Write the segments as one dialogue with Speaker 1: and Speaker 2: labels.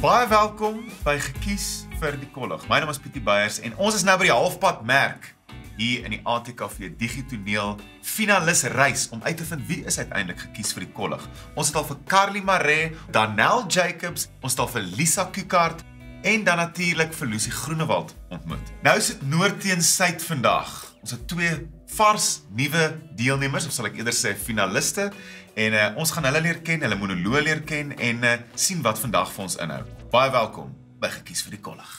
Speaker 1: Baie welkom by Gekies vir die Kollig. My naam is Pietie Beyers en ons is nou by die halfpad merk hier in die ATKV Digitoneel finalisreis om uit te vind wie is uiteindelik gekies vir die Kollig. Ons het al vir Carly Maree, Danelle Jacobs, ons het al vir Lisa Kukart en dan natuurlik vir Lucy Groenewald ontmoet. Nou is dit noord teen suid vandag. Ons het twee vars nuwe deelnemers, of sal ek eerder sê finaliste, en ons gaan hulle leer ken, hulle monoloog leer ken en sien wat vandag vir ons inhou. Baie welkom by Gekies vir die Kollig.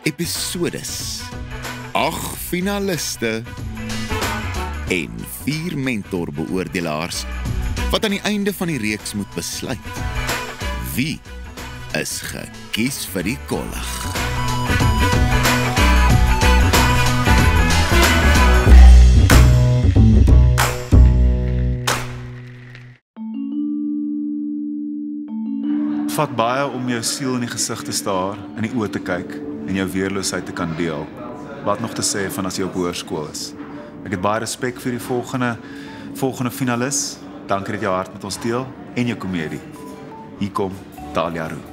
Speaker 2: Episodes, 8 finaliste en 4 mentorbeoordelaars wat aan die einde van die reeks moet besluit wie is gekies vir die Kollig.
Speaker 1: Het vat baie om jou siel in die gesig te staar, in die oë te kyk en jou weerloosheid te kan deel. Wat nog te sê van as jy op hoërskool is. Ek het baie respek vir die volgende finalis. Dankie dat jy jou hart met ons deel en jou komedie. Hier kom Talia Roux.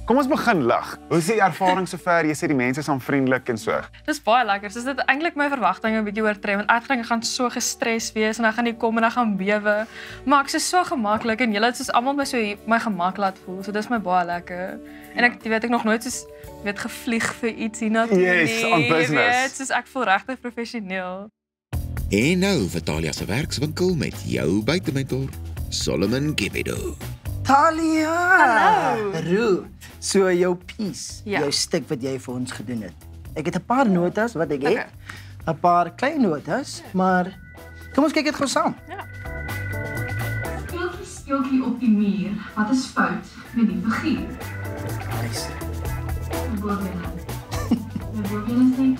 Speaker 1: Kom ons begin lig. Hoe is die ervaring sover? Jy sê die mense is aanvriendelik en so.
Speaker 3: Dis baie lekker. Dis dit eintlik my verwagtinge 'n bietjie oortref want ek gedink ek gaan so gestres wees en dan gaan die kom en dan gaan bewe. Maar ek is so gemaklik en julle het soos almal my gemak laat voel. So dis my baie lekker. En ek weet ek nog nooit soos gevlieg vir iets hier na toe.
Speaker 1: Yes, on business.
Speaker 3: Soos ek voel regtig professioneel.
Speaker 2: En nou vir Talia se werkswinkel met jou buitementor, Solomon Gibido.
Speaker 4: Talia!
Speaker 3: Hallo.
Speaker 4: Roux. So jou piece,
Speaker 3: Ja.
Speaker 4: jou stuk wat jy vir ons gedoen het. Ek het 'n paar notas wat ek het. 'n Paar klein notas, maar kom ons kyk dit gou saam.
Speaker 3: Ja.
Speaker 5: Speeltjie op die muur. Wat is fout met die figuur?
Speaker 4: Nice.
Speaker 5: Die boorbeeld is nie.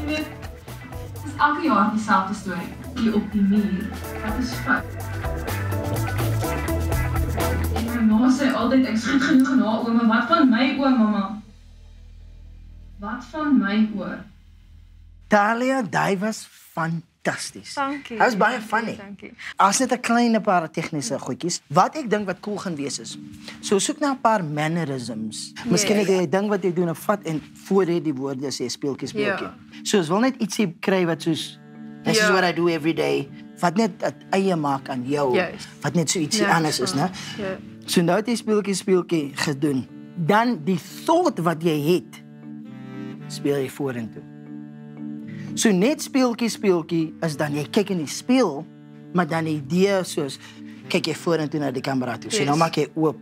Speaker 5: Jy weet, het is elke jaar dieselfde storie. Hier op die muur. Wat is fout? En my ma sê altyd, ek is goed genoeg in haar oë, maar wat van my oë, mamma? Wat van my oë?
Speaker 4: Talia, daai was fantasties.
Speaker 3: Dankie.
Speaker 4: Dit was baie funny.
Speaker 3: Dankie.
Speaker 4: As net 'n klein paar tegniese goedjies. Wat ek dink wat cool gaan wees is, so soek na 'n paar mannerisms. Miskien het jy 'n ding wat jy doen of vat en voor jy die woorde sê speeltjie.
Speaker 3: Ja.
Speaker 4: So ons wil net ietsie kry wat soos this is
Speaker 3: Ja.
Speaker 4: what I do every day. Wat net 'n eie maak aan jou.
Speaker 3: Juist.
Speaker 4: Wat net so ietsie
Speaker 3: Ja,
Speaker 4: anders is,
Speaker 3: so.
Speaker 4: né?
Speaker 3: Ja.
Speaker 4: So nou het jy speeltjie gedoen. Dan die thought wat jy het, speel jy vorentoe. So net speeltjie is dan jy kyk in die spieël, maar dan die idee soos kyk jy vorentoe na die kamera toe. So
Speaker 3: Yes.
Speaker 4: nou maak jy oop.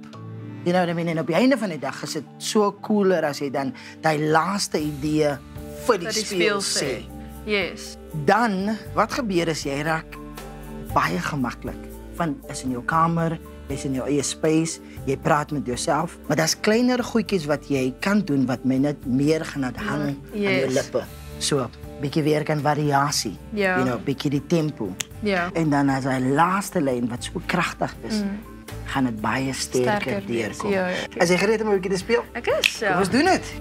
Speaker 4: You know what I mean? En op die einde van die dag is dit so cooler as jy dan daai laaste idee vir die
Speaker 3: Dat die
Speaker 4: spieël
Speaker 3: speel
Speaker 4: sê.
Speaker 3: sê. Yes.
Speaker 4: Dan wat gebeur is jy raak baie gemaklik. Van is in jou kamer, jy's in jou eie space, jy praat met jouself, maar daar's kleiner goedjies wat jy kan doen wat my net meer gaan laat hang aan jou
Speaker 3: Yes.
Speaker 4: lippe. So, bietjie weer kan variasie.
Speaker 3: Ja.
Speaker 4: You know, bietjie die tempo.
Speaker 3: Ja.
Speaker 4: En dan as hy laaste lyn wat so kragtig is, gaan dit baie sterker
Speaker 3: wees.
Speaker 4: deurkom.
Speaker 3: Ja.
Speaker 4: As jy gereed om 'n bietjie te speel,
Speaker 3: Ek is ja.
Speaker 4: kom ons doen dit.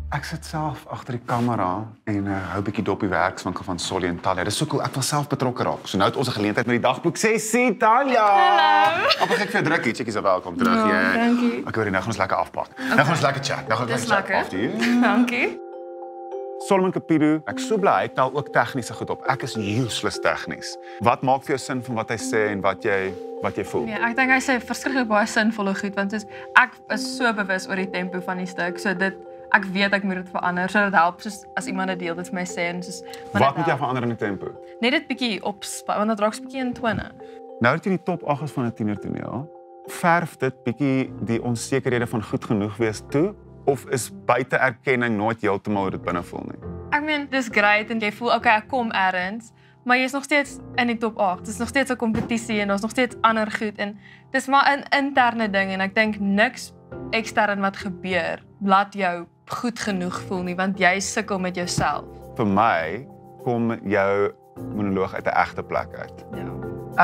Speaker 1: Ek sit self agter die kamera en hou 'n bietjie dop die werkswinkel van Solly en Talia. Dis so cool, ek wil self betrokke raak. So nou het ons 'n geleentheid met die dagboek. Sê Talia.
Speaker 3: Hallo.
Speaker 1: Appel ek vir drukkie, chickies, welkom terug.
Speaker 3: Ja, dankie.
Speaker 1: Ek hoor nou gaan ons lekker afpak. Nou gaan ons lekker chat. Nou gaan ons
Speaker 3: Dis
Speaker 1: lekker
Speaker 3: lekker.
Speaker 1: chat.
Speaker 3: Dankie.
Speaker 1: Solomon Gibido, ek is so bly hy het nou ook tegniese goed op. Ek is useless tegnies. Wat maak vir jou sin van wat hy sê en wat jy voel?
Speaker 3: Nee, ek dink hy sê verskriklik baie sinvolle goed want soos ek is so bewus oor die tempo van die stuk. So dit ek weet ek moet dit verander. So dit help soos as iemand dit deel dit vir my sê en soos
Speaker 1: Wat moet jy verander in die tempo?
Speaker 3: net dit bietjie opspa want dit raak 'n bietjie in tone.
Speaker 1: Nou dat jy in die top 8 is van 'n tienertoneel, verf dit bietjie die onsekerhede van goed genoeg wees toe of is buite erkenning nooit heeltemal hoe dit binne voel nie?
Speaker 3: Ek meen dis great en jy voel okay ek kom ergens, maar jy is nog steeds in die top 8. Dit is nog steeds 'n kompetisie en daar's nog steeds ander goed en dis maar 'n interne ding en ek dink niks ekstern wat gebeur laat jou goed genoeg voel nie, want jy sukkel met jouself.
Speaker 6: Vir my kom jou monoloog uit 'n egte plek uit.
Speaker 3: Ja.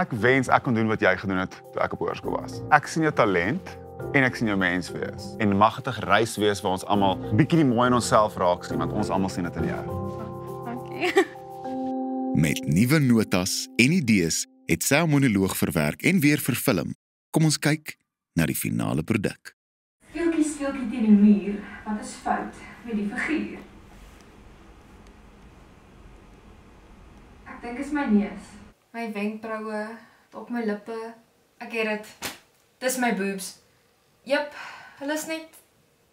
Speaker 6: Ek wens ek kon doen wat jy gedoen het toe ek op hoërskool was. Ek sien jou talent en ek sien jou mens wees. En mag dit 'n reis wees waar ons almal bietjie die mooi in onsself raak sien, want ons almal sien dit in jou.
Speaker 3: Dankie.
Speaker 2: Met nuwe notas en idees het sy haar monoloog verwerk en weer verfilm. Kom ons kyk na die finale produk.
Speaker 5: Speeltjie teen die muur, wat is fout met die figuur? Ek dink is my neus. My wenkbroue, op my lippe. Ek het dit. Dis my boobs. Jep, hulle is net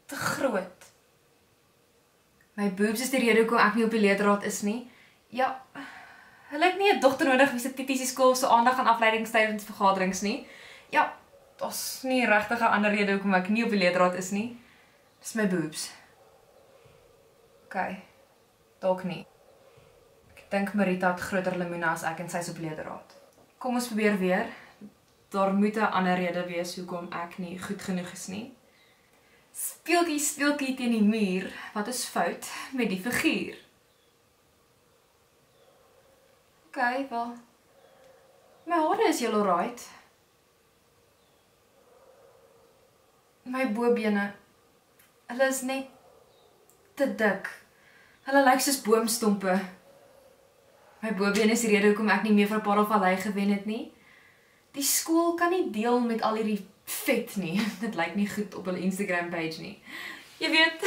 Speaker 5: te groot. My boobs is die rede hoekom ek nie op die leerdraad is nie. Ja, hulle het nie 'n dogter nodig wie se tipiese skool se aandag aan afleidings tydens vergaderings nie. Ja, daar's nie regtig 'n ander rede hoekom ek nie op die leerdraad is nie. Dis my boobs. OK. Dalk nie. Ek dink Marita het groter lemoene as ek en sy's op leerdraad. Kom ons probeer weer. Daar moet 'n ander rede wees hoekom ek nie goed genoeg is nie. Speeltjie teen die muur. Wat is fout met die figuur? OK, wel. My hare is heel alright. My bobene, hulle is net te dik. Hulle lyk soos boomstompe. My bobene is die rede hoekom ek nie meer vir Parelvallei gewen het nie. Die skool kan nie deel met al hierdie vet nie. Dit lyk nie goed op hulle Instagram page nie. Jy weet,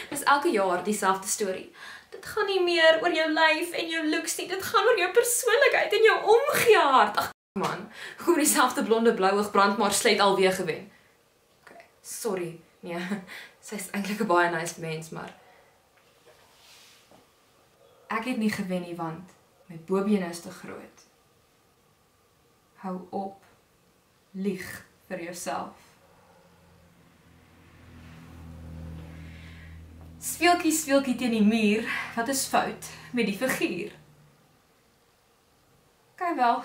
Speaker 5: dis elke jaar dieselfde storie. Dit gaan nie meer oor jou lyf en jou looks nie. Dit gaan oor jou persoonlikheid en jou omgee hart. Ag man, hoe dieselfde blonde blouoog brandmaar sluit alweer gewen. Okay, sorry. Nee, sy's eintlik 'n baie nice mens, maar ek het nie gewen nie want my bobene is te groot. Hou op. Lieg vir jouself. Speeltjie teen die muur. Wat is fout met die figuur? Kyk wel.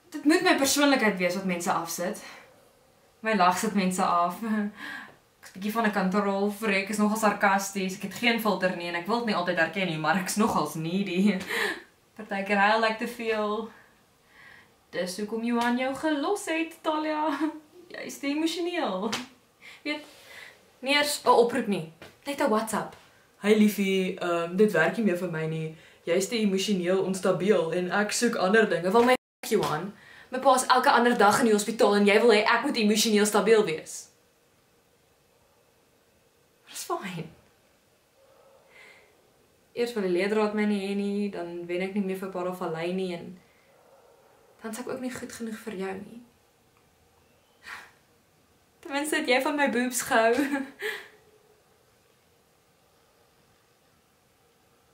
Speaker 5: Dit moet my persoonlikheid wees wat mense afsit. My lag sit mense af. Ek is bietjie van 'n kanterrol, ek is nogal sarkasties. Ek het geen filter nie en ek wil dit nie altyd erken nie, maar ek's nogals needy. Partykeer huil ek te veel. Dis hoekom Johan jou gelos het, Talia. Jy is te emosioneel. Weet, nie eers 'n oproep nie. Net 'n WhatsApp.
Speaker 7: Hey liefie, dit werk nie meer vir my nie. Jy is te emosioneel onstabiel en ek soek ander dinge.
Speaker 5: Wil my Johan, my pa is elke ander dag in die hospitaal en jy wil hê ek moet emosioneel stabiel wees. Dis fyn. Eers wil die leerdraad my nie hê nie, dan wen ek nie meer vir Parelvallei nie en dan is ek ook nie goed genoeg vir jou nie. Ten minste het jy van my boobs gehou.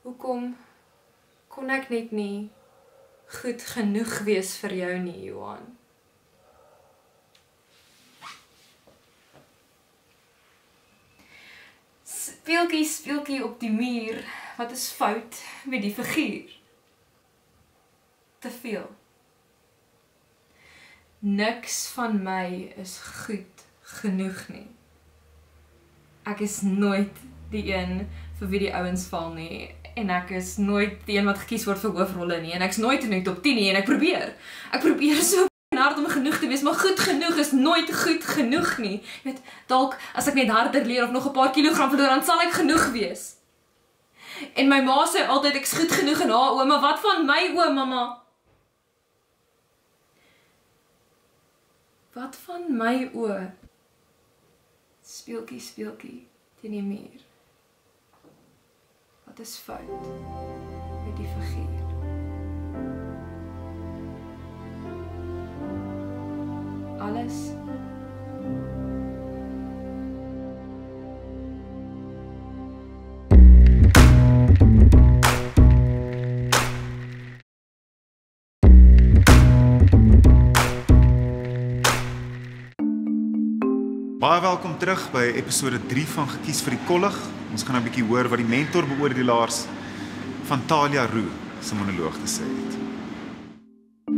Speaker 5: Hoekom kon ek net nie goed genoeg wees vir jou nie, Johan? Speeltjie op die muur. Wat is fout met die figuur? Te veel. Niks van my is goed genoeg nie. Ek is nooit die een vir wie die ouens val nie. En ek is nooit die een wat gekies word vir hoofrolle nie. En ek's nooit in die top 10 nie. En ek probeer so hard om genoeg te wees, maar goed genoeg is nooit goed genoeg nie. Jy weet, dalk as ek net harder leer of nog 'n paar kilogram verloor, dan sal ek genoeg wees. En my ma sê altyd ek's goed genoeg in haar oë, maar wat van my oë, mamma? Wat van my oë? Speeltjie teen die muur. Wat is fout met die figuur? Alles.
Speaker 1: Baie welkom terug by episode 3 van Gekies vir die Kollig. Ons gaan nou 'n bietjie hoor wat die mentorbeoordelaars van Talia Roux se monoloog te sê het.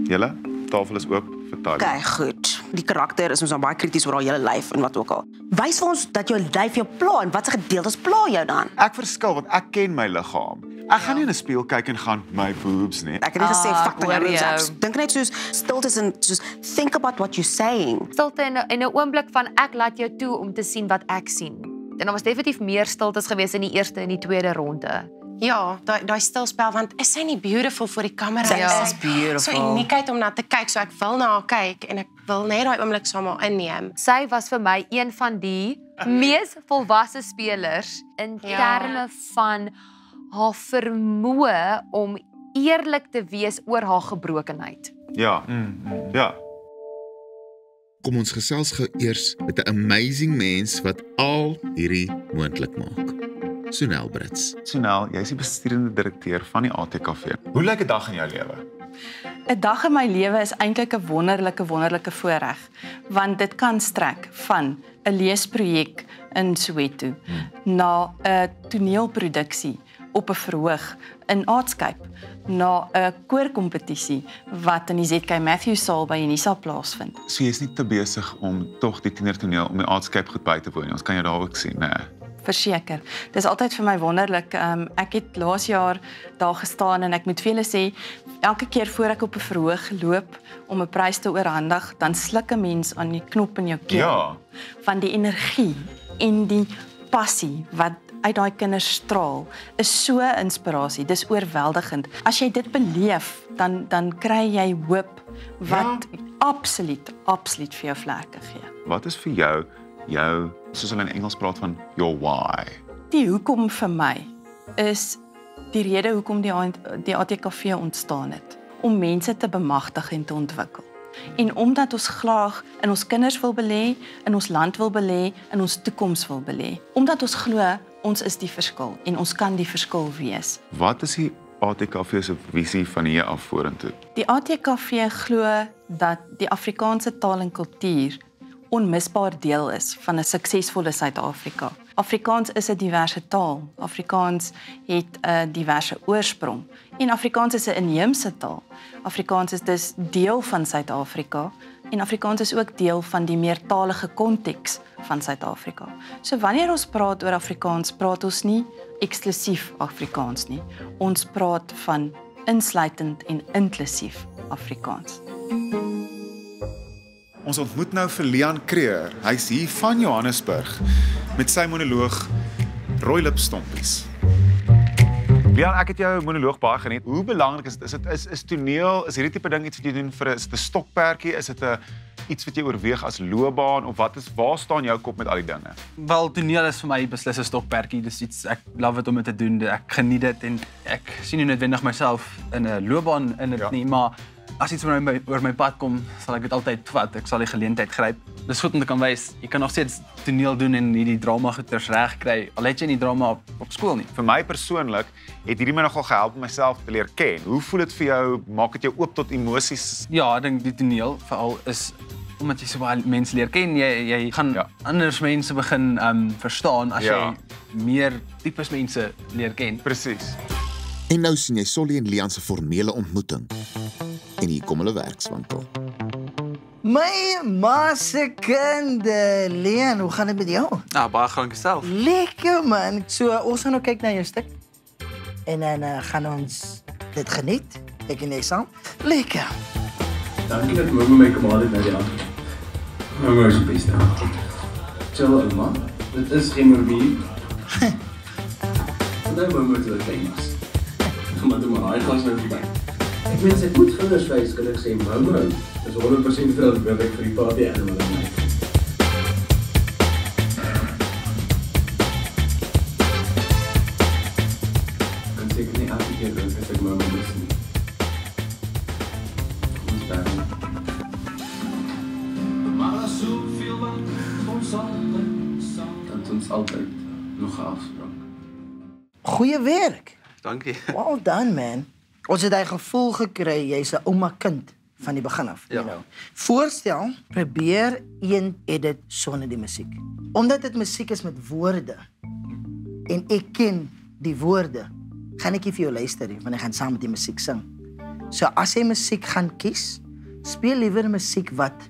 Speaker 6: Julle, tafel is oop vir Talia.
Speaker 8: Okay, goed. Die karakter is ons dan baie krities oor haar hele lyf en wat ook al. Wys vir ons dat jou lyf jou pla en watse gedeeltes pla jou dan?
Speaker 6: Ek verskil want ek ken my liggaam. Ek gaan nie in 'n spieël kyk en gaan my boobs nie.
Speaker 8: Ek het nie gesê fuck my
Speaker 3: hoor
Speaker 8: boobs.
Speaker 3: jou.
Speaker 8: Ek dink net soos stiltes en soos think about what you're saying.
Speaker 9: Stilte in 'n oomblik van ek laat jou toe om te sien wat ek sien. En daar was definitief meer stiltes gewees in die eerste en die tweede ronde.
Speaker 8: Ja, daai stilspel want is sy nie beautiful vir die kamera?
Speaker 3: Sy is
Speaker 8: beautiful. So uniekheid om na te kyk, so ek wil na haar kyk en ek wil net daai oomblik saam met haar inneem.
Speaker 9: Sy was vir my een van die mees volwasse spelers in terme van haar vermoë om eerlik te wees oor haar gebrokenheid.
Speaker 6: Ja. Ja.
Speaker 2: Kom ons gesels gou eers met 'n amazing mens wat al hierdie moontlik maak. Sonel Brits.
Speaker 6: Sonel, jy is die besturende direkteur van die ATKV. Hoe lyk 'n dag in jou lewe?
Speaker 10: 'n Dag in my lewe is eintlik 'n wonderlike voorreg, want dit kan strek van 'n leesprojek in Soweto na 'n toneelproduksie op 'n verhoog in Artscape, na 'n koorkompetisie wat in die ZK Matthews saal by Unisa plaasvind.
Speaker 6: So jy is nie te besig om tog die tienertoneel om die Artscape goed by te woon. Ons kan jou daar ook sien, né?
Speaker 10: Verseker. Dis altyd vir my wonderlik. Ek het laas jaar daar gestaan en ek moet vir julle sê, elke keer voor ek op 'n verhoog loop om 'n prys te oorhandig, dan sluk 'n mens aan die knop in jou keel.
Speaker 6: Ja.
Speaker 10: Van die energie en die passie wat uit daai kinders straal, is so inspirasie. Dis oorweldigend. As jy dit beleef, dan kry jy hoop wat absoluut vir jou vlerke gee.
Speaker 6: Wat is vir jou, soos hulle in Engels praat van your why?
Speaker 10: Die hoekom vir my is die rede hoekom die ATKV ontstaan het, om mense te bemagtig en te ontwikkel. En omdat ons graag in ons kinders wil belê, in ons land wil belê, in ons toekoms wil belê. Omdat ons glo ons is die verskil en ons kan die verskil wees.
Speaker 6: Wat is die ATKV se visie van hier af vorentoe?
Speaker 10: Die ATKV glo dat die Afrikaanse taal en kultuur onmisbaar deel is van 'n suksesvolle Suid-Afrika. Afrikaans is 'n diverse taal. Afrikaans het 'n diverse oorsprong en Afrikaans is 'n inheemse taal. Afrikaans is dus deel van Suid-Afrika en Afrikaans is ook deel van die meertalige konteks van Suid-Afrika. So wanneer ons praat oor Afrikaans, praat ons nie eksklusief Afrikaans nie. Ons praat van insluitend en inklusief Afrikaans.
Speaker 1: Ons ontmoet nou vir Leon Creer. Hy's hier van Johannesburg met sy monoloog Rooi Lipstompies.
Speaker 6: Leon, ek het jou monoloog baie geniet. Hoe belangrik is dit? Is toneel, is hierdie tipe ding iets wat jy doen vir 'n stokperdjie? Is dit 'n iets wat jy oorweeg as loopbaan of waar staan jou kop met al die dinge?
Speaker 11: Wel, toneel is vir my beslis 'n stokperdjie. Dis iets ek love dit om dit te doen. Ek geniet dit en ek sien nie noodwendig myself in 'n loopbaan in dit nie, maar as iets oor my pad kom, sal ek dit altyd vat. Ek sal die geleentheid gryp. Dis goed om te kan wys, jy kan nog steeds toneel doen en hierdie drama goeters reg kry. Al het jy nie drama op skool nie.
Speaker 6: Vir my persoonlik het hierdie my nogal gehelp om myself te leer ken. Hoe voel dit vir jou? Maak dit jou oop tot emosies?
Speaker 11: Ja, ek dink die toneel veral is omdat jy so baie mense leer ken, jy gaan anders mense begin verstaan as jy meer tipes mense leer ken.
Speaker 6: Presies.
Speaker 2: En nou sien jy Solly en Leon se formele ontmoeting. En hier kom hulle werkswinkel.
Speaker 4: My ma se kind, Leon, hoe gaan dit met jou?
Speaker 11: Baie dankie self.
Speaker 4: Lekker man. So ons gaan nou kyk na jou stuk. En dan gaan ons dit geniet. Ek en jy saam. Lekker.
Speaker 12: Dankie dat Momo my kom haal het na die aand. Momo is die beste. Chill ouma. Dit is geen mobiel. Vandaag Momo te klein was. Maar doe maar, hy gaan nou verby. Ek meen sy moet kinders wys, kan ek sê Momo is 100% verantwoordelik vir die party animal in my. En seker nie elke keer dink as ek Momo mis nie. Ons daar. Maar soveel wat ons dan ons altyd nog 'n afspraak.
Speaker 4: Goeie werk.
Speaker 11: Dankie.
Speaker 4: Well done, man. Ons het hy gevoel gekry, jy's 'n ouma kind van die begin af.
Speaker 11: Ja.
Speaker 4: Voorstel, probeer een edit sonder die musiek. Omdat dit musiek is met woorde, en ek ken die woorde, gaan ek nie vir jou luister nie, want ek gaan saam met die musiek sing. So as jy musiek gaan kies, speel liewer musiek wat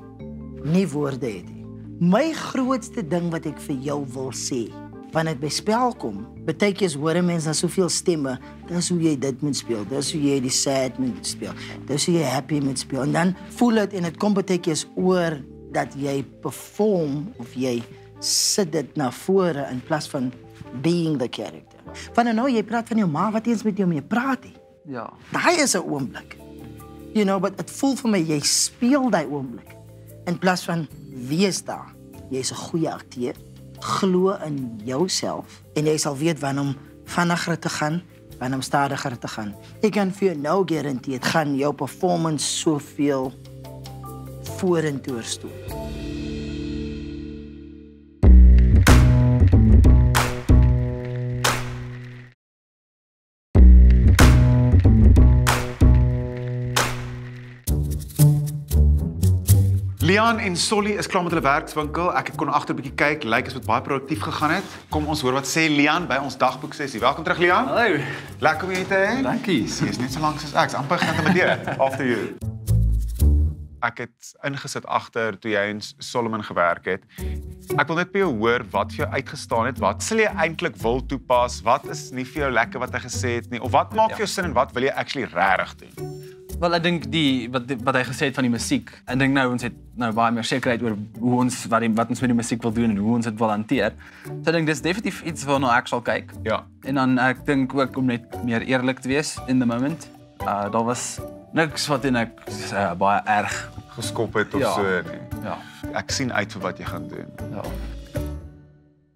Speaker 4: nie woorde het nie. My grootste ding wat ek vir jou wil sê, wanneer dit by spel kom, baie keer hoor mense dan soveel stemme, dis hoe jy dit moet speel, dis hoe jy die sad moet speel, dis hoe jy happy moet speel, en dan voel dit en dit kom baie keer oor dat jy perform of jy sit dit na vore in plaas van being the character. Want nou jy praat van jou ma wat eens met jou mee praat nie.
Speaker 11: Ja.
Speaker 4: Daai is 'n oomblik. You know, but dit voel vir my jy speel daai oomblik in plaas van wees daar. Jy's 'n goeie akteur. Glo in jouself en jy sal weet wanneer om vinniger te gaan, wanneer om stadiger te gaan. Ek kan vir jou nou garandeer, dit gaan jou performance soveel vorentoe stoot.
Speaker 6: Lian en Solly is klaar met hulle werkswinkel. Ek kon agter 'n bietjie kyk, lyk asof dit baie produktief gegaan het. Kom ons hoor wat sê Lian by ons dagboek sessie. Welkom terug Lian.
Speaker 11: Hallo.
Speaker 6: Lekker om jou te hê.
Speaker 11: Dankie.
Speaker 6: Jy's net so lank soos ek. Amper geïntimideer. After you. Ek het ingesit agter toe jy en Solomon gewerk het. Ek wil net by jou hoor wat vir jou uitgestaan het. Wat sal jy eintlik wil toepas? Wat is nie vir jou lekker wat hy gesê het nie? Of wat maak vir jou sin en wat wil jy actually regtig doen?
Speaker 11: Wel, ek dink wat hy gesê het van die musiek. Ek dink nou ons het nou baie meer sekerheid oor hoe ons wat ons met die musiek wil doen en hoe ons dit wil hanteer. So ek dink dis definitief iets waarna ek sal kyk.
Speaker 6: Ja.
Speaker 11: En dan ek dink ook om net meer eerlik te wees in the moment. Daar was niks wat ek baie erg
Speaker 6: geskop het of so nie.
Speaker 11: Ja.
Speaker 6: Ek sien uit vir wat jy gaan doen.
Speaker 11: Ja.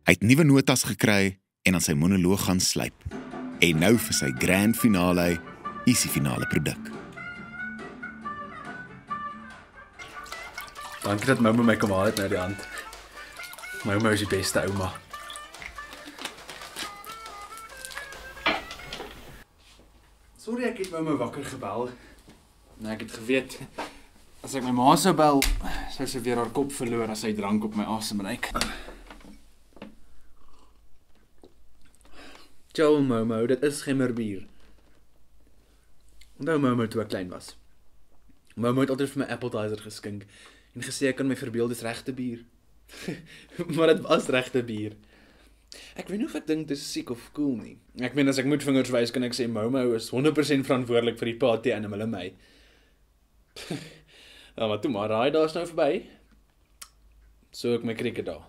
Speaker 2: Hy het nuwe notas gekry en aan sy monoloog gaan slyp. En nou vir sy grand finale, is die finale produk.
Speaker 11: Dankie dat Momo my kom haal het na die hand. Momo is die beste ouma.
Speaker 13: Sorry ek het Momo wakker gebel. Nee, ek het geweet as ek my ma sou bel, sou sy weer haar kop verloor as sy drank op my asem reik. Ciao Momo, dit is gemmerbier. Onthou Momo toe ek klein was. Momo het altyd vir my appetizer geskink en gesê ek kan my verbeel dis regte bier. Maar dit was regte bier. Ek weet nie of ek dink dis siek of cool nie. Ek meen as ek moet vingers wys kan ek sê Momo is 100% verantwoordelik vir die party en hulle my. Ja, maar toe maar raai daar's nou verby. So ek my krieket daar.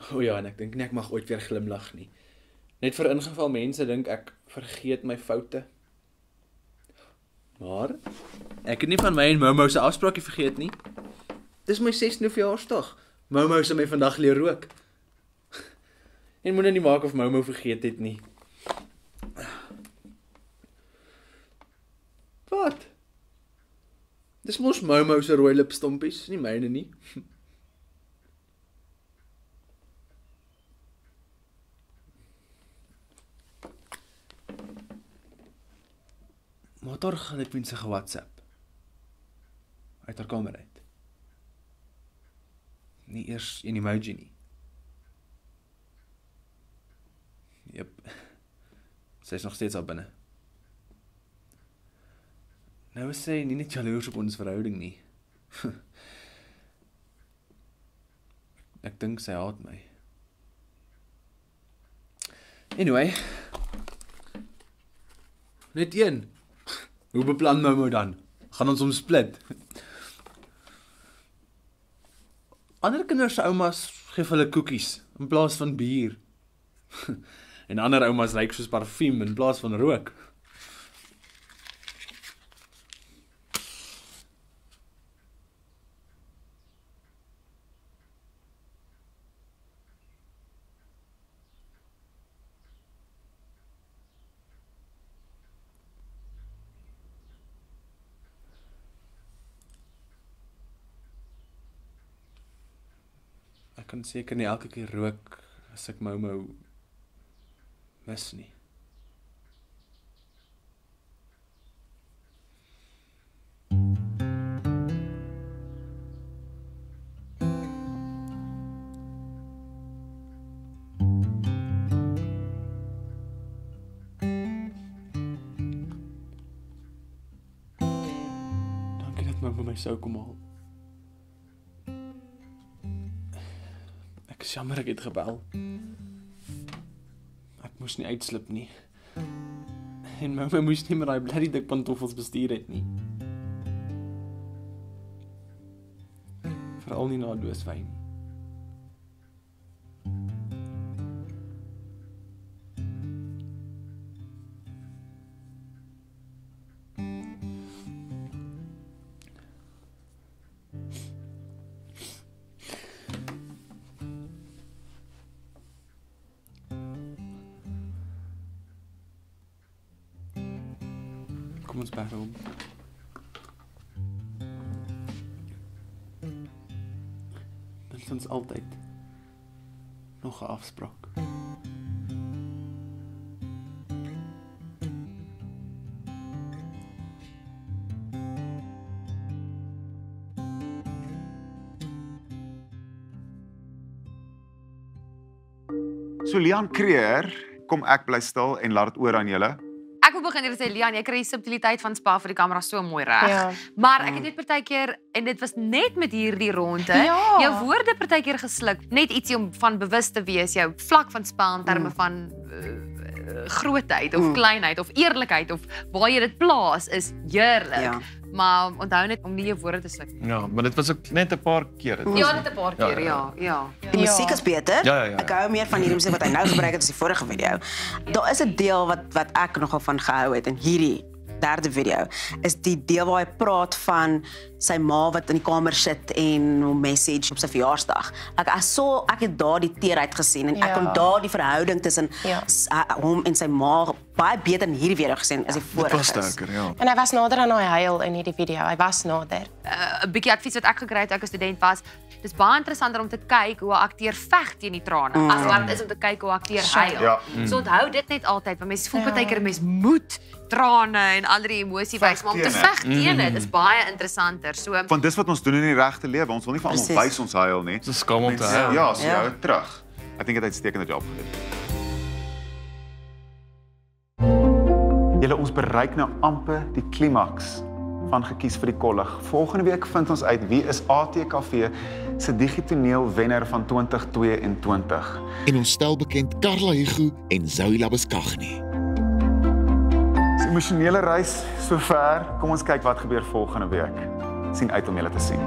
Speaker 13: O ja, en ek dink nie ek mag ooit weer glimlag nie. Net vir ingeval mense dink ek vergeet my foute. Maar ek het nie van my en Momo se afspraakie vergeet nie. Dis my 6de verjaarsdag. Momo se my vandag leer rook. En moet nie maak of Momo vergeet het nie. Wat? Dis mos Momo se rooi lipstompies, nie myne nie. Motor gaan ek mense ge-WhatsApp. Uit haar kamer uit. Nie eers 'n emoji nie. Jep. Sy is nog steeds al binne. Nou is sy nie net jaloers op ons verhouding nie. Ek dink sy haat my. Anyway. Net een. Hoe beplan Momo dan? Gaan ons split? Ander kinders se oumas gee vir hulle koekies in plaas van bier. En ander oumas lyk soos parfuum in plaas van rook. Ek kan seker nie elke keer rook as ek Momo mis nie. dat my my sou kom haal. Ek is jammer ek het gebel. Ek moes nie uitslip nie. En my moes nie meer daai bloody dik pantoffels bestuur het nie. Veral nie na dooswyn nie. Kom ons bær om. Dit is ons altyd nog 'n afspraak.
Speaker 6: So Lian Creer, kom ek bly stil en laat dit oor aan julle.
Speaker 9: Ek wil begin sê Lian, jy kry die subtiliteit van Spa vir die kamera so mooi reg.
Speaker 14: Ja.
Speaker 9: Maar ek het net partykeer en dit was net met hierdie ronde, jou woorde partykeer gesluk, net ietsie om van bewus te wees, jou vlak van spel in terme van grootheid of kleinheid of eerlikheid of waar jy dit plaas is heerlik. Ja. Maar onthou net om nie jou woorde te sluk.
Speaker 15: Ja, maar dit was ook net 'n paar keer.
Speaker 9: Ja, net 'n paar keer, ja.
Speaker 8: Die musiek is beter.
Speaker 15: Ja.
Speaker 8: Ek hou meer van hierdie musiek wat hy nou gebruik het as die vorige video. Daar is 'n deel wat ek nogal van gehou het in hierdie derde video, is die deel waar hy praat van sy ma wat in die kamer sit en 'n message op sy verjaarsdag. Ek het daar die teerheid gesien en ek kon daar die verhouding tussen hom en sy ma baie beter in hierdie video gesien as die vorige.
Speaker 15: Dit was sterker, ja.
Speaker 14: En hy was nader aan daai huil in hierdie video. Hy was nader.
Speaker 9: 'n Bietjie advies wat ek gekry het toe ek 'n student was. Dis baie interessanter om te kyk hoe 'n akteur veg teen die trane as wat dit is om te kyk hoe 'n akteur huil.
Speaker 6: Ja.
Speaker 9: So onthou dit net altyd, want mense voel partykeer 'n mens moet trane en al die emosie wys, maar om te veg teen dit is baie interessanter. So
Speaker 6: Want dis wat ons doen in die regte lewe. Ons wil nie vir almal wys ons huil nie.
Speaker 15: Dis skam om te huil.
Speaker 6: Ja, so hou dit terug. Ek dink dit het 'n uitstekende job gedoen. Julle, ons bereik nou amper die klimaks van gekies vir die kollig. Volgende week vind ons uit wie is ATKV se digitoneel wenner van 2022.
Speaker 2: En ons stel bekend Karla Hugo en Zoe Labuschagne.
Speaker 6: Emosionele reis sover. Kom ons kyk wat gebeur volgende week. Sien uit om julle te sien.